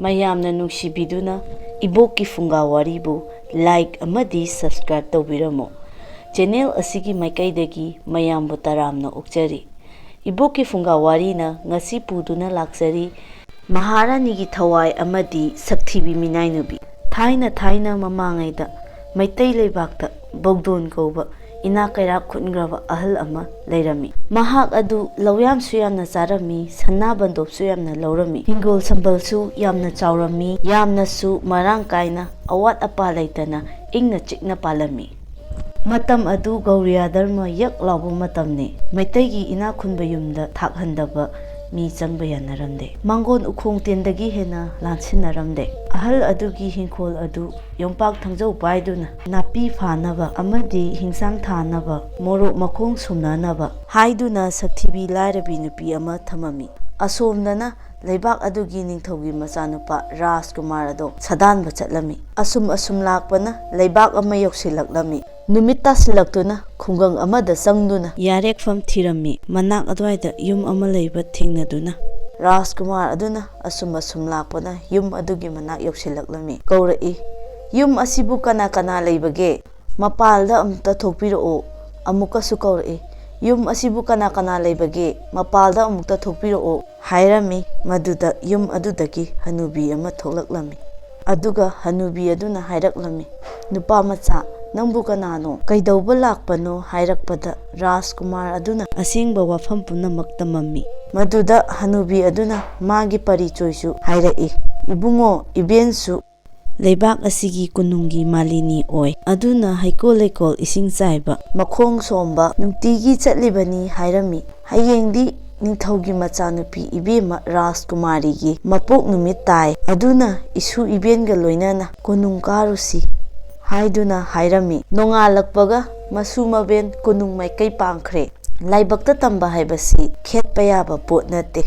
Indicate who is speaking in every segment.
Speaker 1: mayamna nungsibiduna ibokki funga waribu like amadi subscribe tawbiramo. Channel asigi maikaidagi mayambu taramna ukjari. Ibokki funga warina ngasi puduna laksari Maharanigi THAWAI AMADI SHATHIBI MINAINUPI. Thaina mamangaida maitai leibakta bogdon kauba ina kaira khutngraba ahal ama leirami. Mahak adu lawyam su yamna charami, sanna bandop su yamna laurami, hingol sambal su yamna chaurami, yamna su marang kaina awat apa leitana ingna chikna palami. Matam adu Gauriya dharma yak lauba matamne. Maitaygi ina khunba yumda thakhandaba mi changba yanaramde. Mangon ukhong tendagi hena lansinnaramde. Ahal adugi hingkol adu yompak thangjau paiduna napi phanaba amadi hingsang thanaba morok makhong sumnanaba haiduna Shathibi lairabi nupi ama thamami. Asomdana leibak adugi ningthogi machanupa Rajkumar ado sadanba chatlami. Asum lakpana leibak ama yoksilaklami. Numita silaktuna khungang amada sangduna yarekfam thirami. Manak adwaida yum ama leiba thingnaduna Rajkumar aduna asum lakpana yum adugi manak yoksilaklami. Kaurai yum asibu kana leibage mapalda amta thokpirao. Amukasu kaurai yum asibu kana leibage mapalda amukta thokpirao hairami. Maduda yum adudagi hanubi ama thoklaklami. Aduga hanubi aduna hairaklami, nupa macha nangbu kanano kaidauba lakpano hairakpada Rajkumar aduna asingba wafam punamak tamami. Maduda hanubi aduna magi parichoisu hairai. Ibungo ibensu leibak asigi kunungi malini oi. Aduna haikol leikol ising chaiba makhong somba nungtigi chatlibani hairami. Hayengdi ningthaugi machanupi ibema Rajkumarigi mapok numit tai. Aduna isu ibenga loinana kunung karusi haiduna hairami. Nongalakpaga masu maben kunung maikai pangkhre. Laibakta tamba haibasi khetpa yaba pot nate.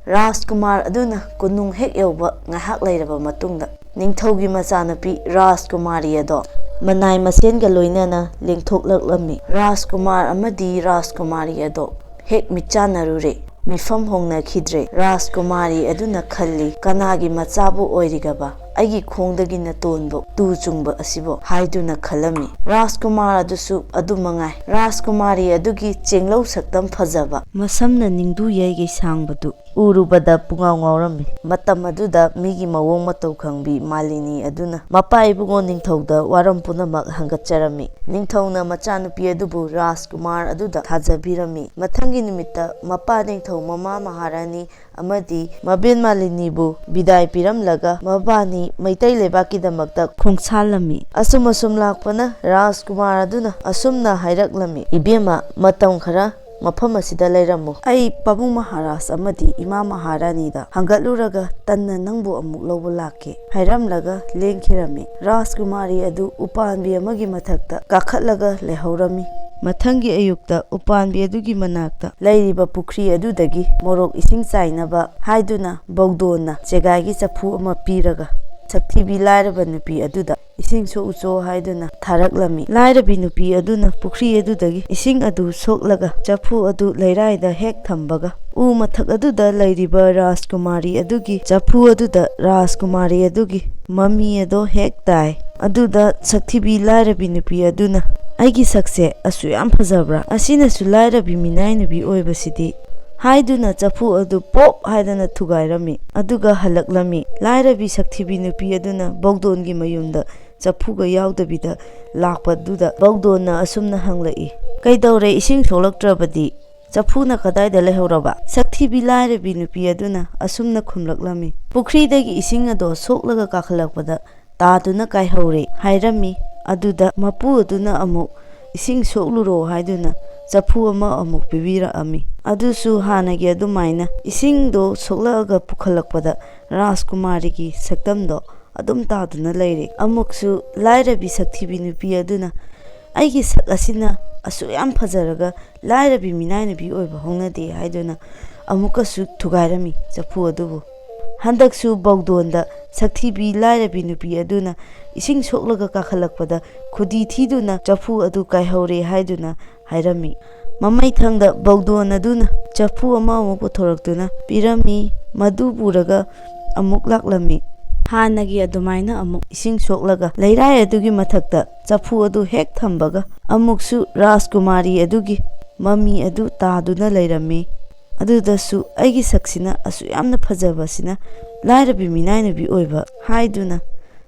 Speaker 1: Rajkumar aduna kunung hek yauba ngahak leiraba matungda ningthaugi machanupi Rajkumari ado manai masenga loinana lengthoklaklami. Rajkumar amadi Rajkumari ado hek michanarure mifam hongna khidre. Rajkumari aduna khalli kanagi machabu oirigaba aigi khongdagi natonbo tu chungba asibo haiduna khalami. Rajkumar adusu adumangai. Rajkumari adugi chenglau saktam phajaba masamna ningdu yaigi sangbadu urubada pungaw ngawrami. Matam aduda migi mawong matau khangbi malini aduna mapa ibungo ningthauda waram punamak hangatcharami. Ningthauna machanupi adubu Rajkumar aduda thajabirami. Mathangi nimitta mapa ningthau mama Maharani amadi maben malinibu bidai piramlaga mabani maitai lebaki damakta khongsalami. Asum lakpana Rajkumar aduna asumna hairaklami. Ibema matam khara mafam asida leiramo. Ai pabung Maharaj amadi ima Maharani da hangatluraga tanna nangbu amuk lawba lake hairamlaga lengkhirami. Rajkumari adu upanbi amagi mathakta kakhatlaga lehaurami. Mathangi ayukta upanbi adugi manakta leiriba pukhri adudagi morok ising chainaba haiduna bogdona chegagi chapu ama piraga Shathibi lairaba nupi aduda ising so ucho haiduna tharaklami. Lairabi nupi aduna pukhri adudagi ising adu soklaga chapu adu leiraida hek thambaga u mathak aduda leiriba Rajkumari adugi chapu aduda Rajkumari adugi mami ado hek tai. Aduda Shathibi lairabi nupi aduna aigi sakse asu yam phajabra asina su lairabi minainubi oibasidi haiduna chapu adu pop haidana thugairami. Aduga halaklami. Lairabi Shathibi nupi aduna bogdongi mayumda chapuga yaudabida lakpaduda bogdonna asumna hanglai. Kaidaure ising tholaktrabadi chapuna kadaida lehauraba. Shathibi lairabi nupi aduna asumna khumlaklami. Pukhridagi ising ado soklaga kakhalakpada taduna kaihore hairami. Aduda mapu aduna amuk ising sokluro haiduna chapu ama amuk pibira ami. Adusu hanagi adumaina ising do soklaga pukhalakpada Rajkumarigi saktamdo adum taduna leire. Amuksu lairabi Shathibi nupi aduna aigi sak asina asu yam phajaraga lairabi minainubi oiba hongnade haiduna amukasu thugairami chapu adubu. Handaksu bogdonda Shathibi lairabi nupi aduna ising soklaga kakhalakpada khudi thiduna chapu adu kaihore haiduna hairami. Mamai thangda bogdon aduna chapu ama amu puthoraktuna pirami. Madu puraga amuk laklami. ꯍꯥꯟꯅꯒꯤ ꯑꯗꯨꯃꯥꯏꯅ ꯑꯃꯨꯛ ꯏꯁꯤꯡ ꯁꯣꯛꯂꯒ ꯂꯩꯔꯥꯏ ꯑꯗꯨꯒꯤ ꯃꯊꯛꯇ ꯆꯐꯨ ꯑꯗꯨ ꯍꯦꯛ ꯊꯝꯕꯒ ꯑꯃꯨꯛꯁꯨ ꯔꯥꯖꯀꯨꯃꯥꯔꯤ ꯑꯗꯨꯒꯤ ꯃꯃꯤ ꯑꯗꯨ ꯇꯥꯗꯨꯅ ꯂꯩꯔꯝꯃꯤ꯫ ꯑꯗꯨꯗꯁꯨ ꯑꯩꯒꯤ ꯁꯛꯁꯤꯅ ꯑꯁꯨꯛ ꯌꯥꯝꯅ ꯐꯖꯕꯁꯤꯅ ꯂꯥꯏꯔꯕꯤ ꯃꯤꯅꯥꯏꯅꯨꯕꯤ ꯑꯣꯏꯕ ꯍꯥꯏꯗꯨꯅ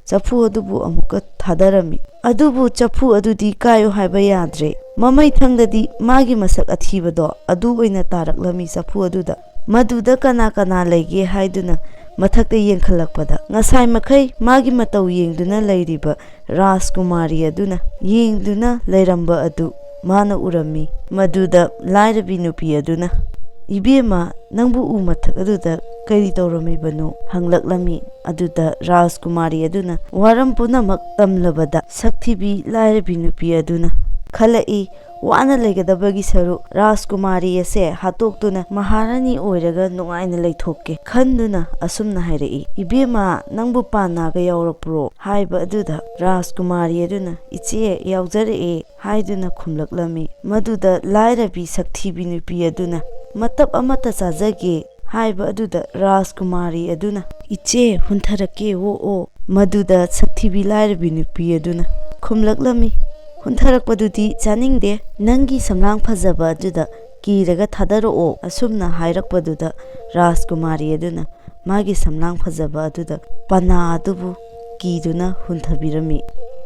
Speaker 1: ꯆꯐꯨ ꯑꯗꯨꯕꯨ ꯑꯃꯨꯛꯀ ꯊꯥꯗꯔꯝꯃꯤ꯫ ꯑꯗꯨꯕꯨ ꯆꯐꯨ ꯑꯗꯨꯗꯤ ꯀꯥꯏꯌꯨ ꯍꯥꯏꯕ ꯌꯥꯗ꯭ꯔꯦ꯫ ꯃꯃꯩꯊꯪꯗꯗꯤ ꯃꯥꯒꯤ ꯃꯁꯛ ꯑꯊꯤꯕꯗꯣ ꯑꯗꯨ ꯑꯣꯏꯅ ꯇꯥꯔꯛꯂꯝꯃꯤ ꯆꯐꯨ ꯑꯗꯨꯗ꯫ ꯃꯗꯨꯗ ꯀꯅꯥ ꯀꯅꯥ ꯂꯩꯒꯦ ꯍꯥꯏꯗꯨꯅ ꯃꯊꯛꯇ ꯌꯦꯡꯈꯠꯂꯛꯄꯗ ꯉꯁꯥꯏ ꯃꯈꯩ ꯃꯥꯒꯤ ꯃꯇꯧ ꯌꯦꯡꯗꯨꯅ ꯂꯩꯔꯤꯕ ꯔꯥꯖꯀꯨꯃꯥꯔꯤ ꯑꯗꯨꯅ ꯌꯦꯡꯗꯨꯅ ꯂꯩꯔꯝꯕ ꯑꯗꯨ ꯃꯥꯅ ꯎꯔꯝꯃꯤ꯫ ꯃꯗꯨꯗ ꯂꯥꯏꯔꯕꯤ ꯅꯨꯄꯤ ꯑꯗꯨꯅ "ꯏꯕꯦꯝꯃ, ꯅꯪꯕꯨ ꯎ ꯃꯊꯛ ꯑꯗꯨꯗ ꯀꯔꯤ ꯇꯧꯔꯝꯃꯤꯕꯅꯣ?" ꯍꯪꯂꯛꯂꯝꯃꯤ꯫ ꯑꯗꯨꯗ ꯔꯥꯖꯀꯨꯃꯥꯔꯤ ꯑꯗꯨꯅ ꯋꯥꯔꯝ ꯄꯨꯝꯅꯃꯛ ꯇꯝꯂꯕꯗ ꯁꯛꯊꯤꯕꯤ ꯂꯥꯏꯔꯕꯤ ꯅꯨꯄꯤ ꯑꯗꯨꯅ ꯈꯜꯂꯛꯏ ꯋꯥꯅ ꯂꯩꯒꯗꯕꯒꯤ ꯁꯔꯨꯛ ꯔꯥꯖꯀꯨꯃꯥꯔꯤ ꯑꯁꯦ ꯍꯥꯠꯇꯣꯛꯇꯨꯅ ꯃꯍꯥꯔꯥꯅꯤ ꯑꯣꯏꯔꯒ ꯅꯨꯡꯉꯥꯏꯅ ꯂꯩꯊꯣꯛꯀꯦ ꯈꯟꯗꯨꯅ ꯑꯁꯨꯝꯅ ꯍꯥꯏꯔꯛꯏ꯫ "ꯏꯕꯦꯝꯃ, ꯅꯪꯕꯨ ꯄꯥꯟ ꯅꯥꯒ ꯌꯥꯎꯔꯛꯄ꯭ꯔꯣ?" ꯍꯥꯏꯕ ꯑꯗꯨꯗ ꯔꯥꯖꯀꯨꯃꯥꯔꯤ ꯑꯗꯨꯅ "ꯏꯆꯦ, ꯌꯥꯎꯖꯔꯛꯑꯦ" ꯍꯥꯏꯗꯨꯅ ꯈꯨꯝꯂꯛꯂꯝꯃꯤ꯫ ꯃꯗꯨꯗ ꯂꯥꯏꯔꯕꯤ ꯁꯛꯊꯤꯕꯤ ꯅꯨꯄꯤ ꯑꯗꯨꯅ "ꯃꯇꯞ ꯑꯃꯠꯇ ꯆꯥꯖꯒꯦ" ꯍꯥꯏꯕ ꯑꯗꯨꯗ ꯔꯥꯖꯀꯨꯃꯥꯔꯤ ꯑꯗꯨꯅ "ꯏꯆꯦ, ꯍꯨꯟꯊꯔꯛꯀꯦ ꯑꯣ." ꯃꯗꯨꯗ ꯁꯛꯊꯤꯕꯤ ꯂꯥꯏꯔꯕꯤ ꯅꯨꯄꯤ ꯑꯗꯨꯅ ꯈꯨꯝꯂꯛꯂꯝꯃꯤ, "ꯍꯨꯟꯊꯔꯛꯄꯗꯨꯗꯤ ꯆꯥꯅꯤꯡꯗꯦ, ꯅꯪꯒꯤ ꯁꯝꯂꯥꯡ ꯐꯖꯕ ꯑꯗꯨꯗ ꯀꯤꯔꯒ ꯊꯥꯗꯔꯛꯑꯣ." ꯑꯁꯨꯝꯅ ꯍꯥꯏꯔꯛꯄꯗꯨꯗ ꯔꯥꯖꯀꯨꯃꯥꯔꯤ ꯑꯗꯨꯅ ꯃꯥꯒꯤ ꯁꯝꯂꯥꯡ ꯐꯖꯕ ꯑꯗꯨꯗ ꯄꯅꯥ ꯑꯗꯨꯕꯨ ꯀꯤꯗꯨꯅ ꯍꯨꯟꯊꯕꯤꯔꯝꯃꯤ꯫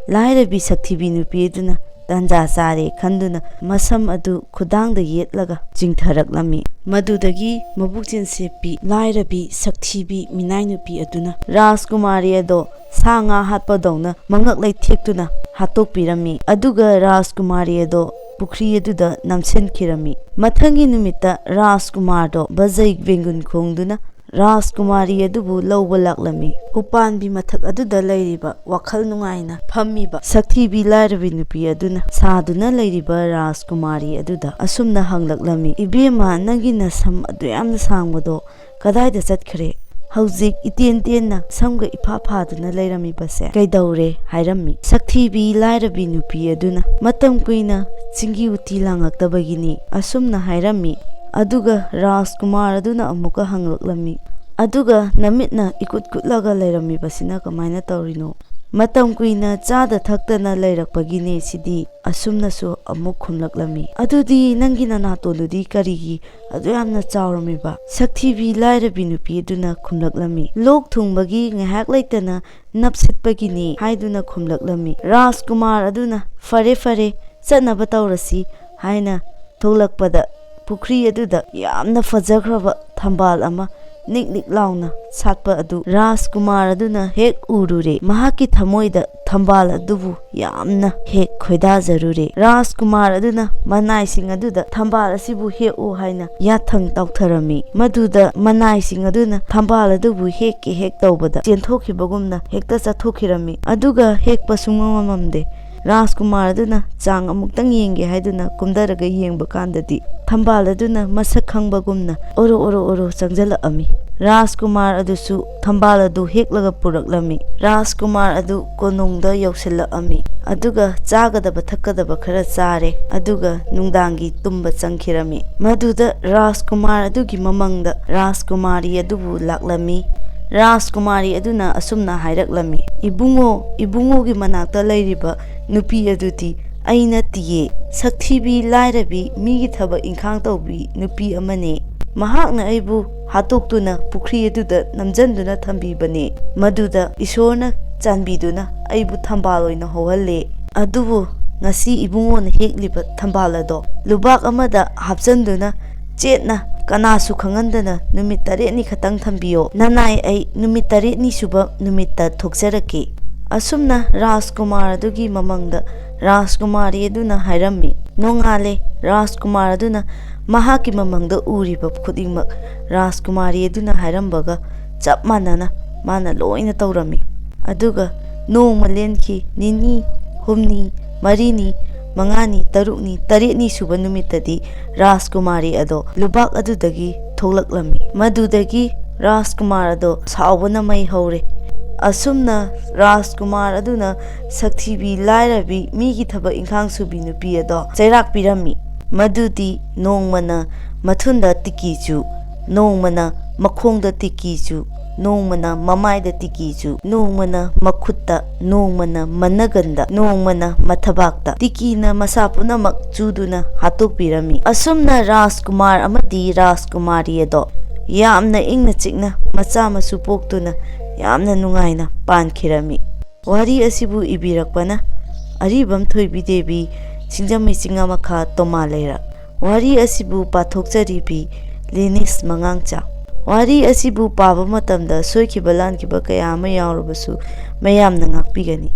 Speaker 1: ꯂꯥꯏꯔꯕꯤ ꯁꯛꯊꯤꯕꯤ ꯅꯨꯄꯤ ꯑꯗꯨꯅ ꯇꯟꯖꯥ ꯆꯥꯔꯦ ꯈꯟꯗꯨꯅ ꯃꯁꯝ ꯑꯗꯨ ꯈꯨꯗꯥꯡꯗ ꯌꯦꯠꯂꯒ ꯆꯤꯡꯊꯔꯛꯂꯝꯃꯤ꯫ ꯃꯗꯨꯗꯒꯤ ꯃꯕꯨꯛꯆꯦꯜ ꯁꯦꯞꯄꯤ ꯂꯥꯏꯔꯕꯤ ꯁꯛꯊꯤꯕꯤ ꯃꯤꯅꯥꯏꯅꯨꯄꯤ ꯑꯗꯨꯅ ꯔꯥꯖꯀꯨꯃꯥꯔꯤ ꯑꯗꯣ ꯁꯥ ꯉꯥ ꯍꯥꯠꯄꯗꯧꯅ ꯃꯉꯛ ꯂꯩꯊꯦꯛꯇꯨꯅ ꯍꯥꯠꯇꯣꯛꯄꯤꯔꯝꯃꯤ꯫ ꯑꯗꯨꯒ ꯔꯥꯖꯀꯨꯃꯥꯔꯤ ꯑꯗꯣ ꯄꯨꯈ꯭ꯔꯤ ꯑꯗꯨꯗ ꯅꯝꯁꯤꯟꯈꯤꯔꯝꯃꯤ꯫ ꯃꯊꯪꯒꯤ ꯅꯨꯃꯤꯠꯇ ꯔꯥꯖꯀꯨꯃꯥꯔꯗꯣ ꯕꯖꯩ ꯕꯦꯡꯒꯨꯟ ꯈꯣꯡꯗꯨꯅ ꯔꯥꯖꯀꯨꯃꯥꯔꯤ ꯑꯗꯨꯕꯨ ꯂꯧꯕ ꯂꯥꯛꯂꯝꯃꯤ꯫ ꯎꯄꯥꯟꯕꯤ ꯃꯊꯛ ꯑꯗꯨꯗ ꯂꯩꯔꯤꯕ ꯋꯥꯈꯜ ꯅꯨꯡꯉꯥꯏꯅ ꯐꯝꯃꯤꯕ ꯁꯛꯊꯤꯕꯤ ꯂꯥꯏꯔꯕꯤ ꯅꯨꯄꯤ ꯑꯗꯨꯅ ꯁꯥꯗꯨꯅ ꯂꯩꯔꯤꯕ ꯔꯥꯖꯀꯨꯃꯥꯔꯤ ꯑꯗꯨꯗ ꯑꯁꯨꯝꯅ ꯍꯪꯂꯛꯂꯝꯃꯤ, "ꯏꯕꯦꯝꯃ, ꯅꯪꯒꯤ ꯅꯁꯝ ꯑꯗꯨ ꯌꯥꯝꯅ ꯁꯥꯡꯕꯗꯣ ꯀꯗꯥꯏꯗ ꯆꯠꯈ꯭ꯔꯦ? ꯍꯧꯖꯤꯛ ꯏꯇꯦꯟ ꯇꯦꯟꯅ ꯁꯝꯒ ꯏꯐꯥ ꯐꯥꯗꯨꯅ ꯂꯩꯔꯝꯃꯤꯕꯁꯦ ꯀꯩꯗꯧꯔꯦ?" ꯍꯥꯏꯔꯝꯃꯤ꯫ ꯁꯛꯊꯤꯕꯤ ꯂꯥꯏꯔꯕꯤ ꯅꯨꯄꯤ ꯑꯗꯨꯅ "ꯃꯇꯝ ꯀꯨꯏꯅ ꯆꯤꯡꯒꯤ ꯎꯇꯤ ꯂꯥꯡꯉꯛꯇꯕꯒꯤꯅꯤ" ꯑꯁꯨꯝꯅ ꯍꯥꯏꯔꯝꯃꯤ꯫ ꯑꯗꯨꯒ ꯔꯥꯖꯀꯨꯃꯥꯔ ꯑꯗꯨꯅ ꯑꯃꯨꯛꯀ ꯍꯪꯂꯛꯂꯝꯃꯤ, "ꯑꯗꯨꯒ ꯅꯃꯤꯠꯅ ꯏꯀꯨꯠ ꯀꯨꯠꯂꯒ ꯂꯩꯔꯝꯃꯤꯕꯁꯤꯅ ꯀꯃꯥꯏꯅ ꯇꯧꯔꯤꯅꯣ?" "ꯃꯇꯝ ꯀꯨꯏꯅ ꯆꯥꯗ ꯊꯛꯇꯅ ꯂꯩꯔꯛꯄꯒꯤꯅꯦ ꯁꯤꯗꯤ" ꯑꯁꯨꯝꯅꯁꯨ ꯑꯃꯨꯛ ꯈꯨꯝꯂꯛꯂꯝꯃꯤ꯫ "ꯑꯗꯨꯗꯤ ꯅꯪꯒꯤ ꯅꯅꯥꯇꯣꯟꯗꯨꯗꯤ ꯀꯔꯤꯒꯤ ꯑꯗꯨ ꯌꯥꯝꯅ ꯆꯥꯎꯔꯝꯃꯤꯕ?" ꯁꯛꯊꯤꯕꯤ ꯂꯥꯏꯔꯕꯤ ꯅꯨꯄꯤ ꯑꯗꯨꯅ ꯈꯨꯝꯂꯛꯂꯝꯃꯤ꯫ "ꯂꯣꯛ ꯊꯨꯡꯕꯒꯤ ꯉꯥꯏꯍꯥꯛ ꯂꯩꯇꯅ ꯅꯞꯁꯤꯠꯄꯒꯤꯅꯤ" ꯍꯥꯏꯗꯨꯅ ꯈꯨꯝꯂꯛꯂꯝꯃꯤ꯫ ꯔꯥꯖꯀꯨꯃꯥꯔ ꯑꯗꯨꯅ "ꯐꯔꯦ ꯐꯔꯦ, ꯆꯠꯅꯕ ꯇꯧꯔꯁꯤ" ꯍꯥꯏꯅ ꯊꯣꯛꯂꯛꯄꯗ ꯄꯨꯈ꯭ꯔꯤ ꯑꯗꯨꯗ ꯌꯥꯝꯅ ꯐꯖꯈ꯭ꯔꯕ ꯊꯝꯕꯥꯜ ꯑꯃ ꯅꯤꯛ ꯅꯤꯛ ꯂꯥꯎꯅ ꯁꯥꯠꯄ ꯑꯗꯨ ꯔꯥꯖꯀꯨꯃꯥꯔ ꯑꯗꯨꯅ ꯍꯦꯛ ꯎꯔꯨꯔꯦ꯫ ꯃꯍꯥꯛꯀꯤ ꯊꯃꯣꯏꯗ ꯊꯝꯕꯥꯜ ꯑꯗꯨꯕꯨ ꯌꯥꯝꯅ ꯍꯦꯛ ꯈꯣꯏꯗꯥꯖꯔꯨꯔꯦ꯫ ꯔꯥꯖꯀꯨꯃꯥꯔ ꯑꯗꯨꯅ ꯃꯅꯥꯏꯁꯤꯡ ꯑꯗꯨꯗ ꯊꯝꯕꯥꯜ ꯑꯁꯤꯕꯨ ꯍꯦꯛꯎ ꯍꯥꯏꯅ ꯌꯥꯊꯪ ꯇꯧꯊꯔꯝꯃꯤ꯫ ꯃꯗꯨꯗ ꯃꯅꯥꯏꯁꯤꯡ ꯑꯗꯨꯅ ꯊꯝꯕꯥꯜ ꯑꯗꯨꯕꯨ ꯍꯦꯛꯀꯦ ꯍꯦꯛ ꯇꯧꯕꯗ ꯆꯦꯟꯊꯣꯛꯈꯤꯕꯒꯨꯝꯅ ꯍꯦꯛꯇ ꯆꯠꯊꯣꯛꯈꯤꯔꯝꯃꯤ꯫ ꯑꯗꯨꯒ ꯍꯦꯛꯄ ꯁꯨꯡꯉꯝꯉꯝꯗꯦ꯫ ꯔꯥꯖꯀꯨꯃꯥꯔ ꯑꯗꯨꯅ ꯆꯥꯡ ꯑꯃꯨꯛꯇꯪ ꯌꯦꯡꯒꯦ ꯍꯥꯏꯗꯨꯅ ꯀꯨꯝꯊꯔꯒ ꯌꯦꯡꯕ ꯀꯥꯟꯗꯗꯤ ꯊꯝꯕꯥꯜ ꯑꯗꯨꯅ ꯃꯁꯛ ꯈꯪꯕꯒꯨꯝꯅ ꯑꯣꯔꯣ ꯑꯣꯔꯣ ꯑꯣꯔꯣ ꯆꯪꯁꯤꯜꯂꯛꯑꯝꯃꯤ꯫ ꯔꯥꯖꯀꯨꯃꯥꯔ ꯑꯗꯨꯁꯨ ꯊꯝꯕꯥꯜ ꯑꯗꯨ ꯍꯦꯛꯂꯒ ꯄꯨꯔꯛꯂꯝꯃꯤ꯫ ꯔꯥꯖꯀꯨꯃꯥꯔ ꯑꯗꯨ ꯀꯣꯅꯨꯡꯗ ꯌꯧꯁꯤꯜꯂꯛꯑꯝꯃꯤ꯫ ꯑꯗꯨꯒ ꯆꯥꯒꯗꯕ ꯊꯛꯀꯗꯕ ꯈꯔ ꯆꯥꯔꯦ꯫ ꯑꯗꯨꯒ ꯅꯨꯡꯗꯥꯡꯒꯤ ꯇꯨꯝꯕ ꯆꯪꯈꯤꯔꯝꯃꯤ꯫ ꯃꯗꯨꯗ ꯔꯥꯖꯀꯨꯃꯥꯔ ꯑꯗꯨꯒꯤ ꯃꯃꯪꯗ ꯔꯥꯖꯀꯨꯃꯥꯔꯤ ꯑꯗꯨꯕꯨ ꯂꯥꯛꯂꯝꯃꯤ꯫ ꯔꯥꯖꯀꯨꯃꯥꯔꯤ ꯑꯗꯨꯅ ꯑꯁꯨꯝꯅ ꯍꯥꯏꯔꯛꯂꯝꯃꯤ, "ꯏꯕꯨꯡꯉꯣ, ꯏꯕꯨꯡꯉꯣꯒꯤ ꯃꯅꯥꯛꯇ ꯂꯩꯔꯤꯕ ꯅꯨꯄꯤ ꯑꯗꯨꯗꯤ ꯑꯩ ꯅꯠꯇꯤꯌꯦ, ꯁꯛꯊꯤꯕꯤ ꯂꯥꯏꯔꯕꯤ ꯃꯤꯒꯤ ꯊꯕꯛ ꯏꯪꯈꯥꯡ ꯇꯧꯕꯤ ꯅꯨꯄꯤ ꯑꯃꯅꯦ꯫ ꯃꯍꯥꯛꯅ ꯑꯩꯕꯨ ꯍꯥꯠꯇꯣꯛꯇꯨꯅ ꯄꯨꯈ꯭ꯔꯤ ꯑꯗꯨꯗ ꯅꯝꯖꯟꯗꯨꯅ ꯊꯝꯕꯤꯕꯅꯦ꯫ ꯃꯗꯨꯗ ꯏꯁꯣꯔꯅ ꯆꯥꯟꯕꯤꯗꯨꯅ ꯑꯩꯕꯨ ꯊꯝꯕꯥꯜ ꯑꯣꯏꯅ ꯍꯧꯍꯜꯂꯦ꯫ ꯑꯗꯨꯕꯨ ꯉꯁꯤ ꯏꯕꯨꯡꯉꯣꯅ ꯍꯦꯛꯂꯤꯕ ꯊꯝꯕꯥꯜ ꯑꯗꯣ ꯂꯨꯕꯥꯛ ꯑꯃꯗ ꯍꯥꯞꯆꯟꯗꯨꯅ ꯆꯦꯠꯅ ꯀꯅꯥꯁꯨ ꯈꯪꯍꯟꯗꯅ ꯅꯨꯃꯤꯠ 8ꯅꯤ ꯈꯛꯇꯪ ꯊꯝꯕꯤꯌꯣ꯫ ꯅꯅꯥꯏ ꯑꯩ ꯅꯨꯃꯤꯠ 8ꯅꯤ ꯁꯨꯕ ꯅꯨꯃꯤꯠꯇ ꯊꯣꯛꯆꯔꯛꯀꯦ." ꯑꯁꯨꯝꯅ ꯔꯥꯖꯀꯨꯃꯥꯔ ꯑꯗꯨꯒꯤ ꯃꯃꯪꯗ ꯔꯥꯖꯀꯨꯃꯥꯔꯤ ꯑꯗꯨꯅ ꯍꯥꯏꯔꯝꯃꯤ꯫ ꯅꯣꯡꯉꯥꯜꯂꯦ꯫ ꯔꯥꯖꯀꯨꯃꯥꯔ ꯑꯗꯨꯅ ꯃꯍꯥꯛꯀꯤ ꯃꯃꯪꯗ ꯎꯔꯤꯕ ꯈꯨꯗꯤꯡꯃꯛ ꯔꯥꯖꯀꯨꯃꯥꯔꯤ ꯑꯗꯨꯅ ꯍꯥꯏꯔꯝꯕꯒ ꯆꯞ ꯃꯥꯟꯅꯅ ꯃꯥꯅ ꯂꯣꯏꯅ ꯇꯧꯔꯝꯃꯤ꯫ ꯑꯗꯨꯒ ꯅꯣꯡꯃ ꯂꯦꯟꯈꯤ꯫ ꯅꯤꯅꯤ, ꯍꯨꯝꯅꯤ, ꯃꯔꯤꯅꯤ, ꯃꯉꯥꯅꯤ, ꯇꯔꯨꯛꯅꯤ, 8ꯅꯤ ꯁꯨꯕ ꯅꯨꯃꯤꯠꯇꯗꯤ ꯔꯥꯖꯀꯨꯃꯥꯔꯤ ꯑꯗꯣ ꯂꯨꯕꯥꯛ ꯑꯗꯨꯗꯒꯤ ꯊꯣꯛꯂꯛꯂꯝꯃꯤ꯫ ꯃꯗꯨꯗꯒꯤ ꯔꯥꯖꯀꯨꯃꯥꯔ ꯑꯗꯣ ꯁꯥꯎꯕꯅ ꯃꯩ ꯍꯧꯔꯦ꯫ ꯑꯁꯨꯝꯅ ꯔꯥꯖꯀꯨꯃꯥꯔ ꯑꯗꯨꯅ ꯁꯛꯊꯤꯕꯤ ꯂꯥꯏꯔꯕꯤ ꯃꯤꯒꯤ ꯊꯕꯛ ꯏꯪꯈꯥꯡ ꯁꯨꯕꯤ ꯅꯨꯄꯤ ꯑꯗꯣ ꯆꯩꯔꯥꯛ ꯄꯤꯔꯝꯃꯤ꯫ ꯃꯗꯨꯗꯤ ꯅꯣꯡꯃꯅ ꯃꯊꯨꯟꯗ ꯇꯤꯀꯤ ꯆꯨ, ꯅꯣꯡꯃꯅ ꯃꯈꯣꯡꯗ ꯇꯤꯀꯤ ꯆꯨ, nongmana mamaida tikichu, nongmana makhutta, nongmana managanda, nongmana mathabakta. Tikina masa punamak chuduna hatokpirami. Asumna Rajkumar amadi Rajkumari ado yamna ingna chikna macha masu poktuna yamna nungaina pankhirami. Wari asibu ibirakpana Aribam thoibi devi singjamai singa makha toma leira. Wari asibu pathokcharibi linishmangangcha. Wari asibu paba matamda soikiba lankiba kaya ama yaurabasu mayamna ngakpigani.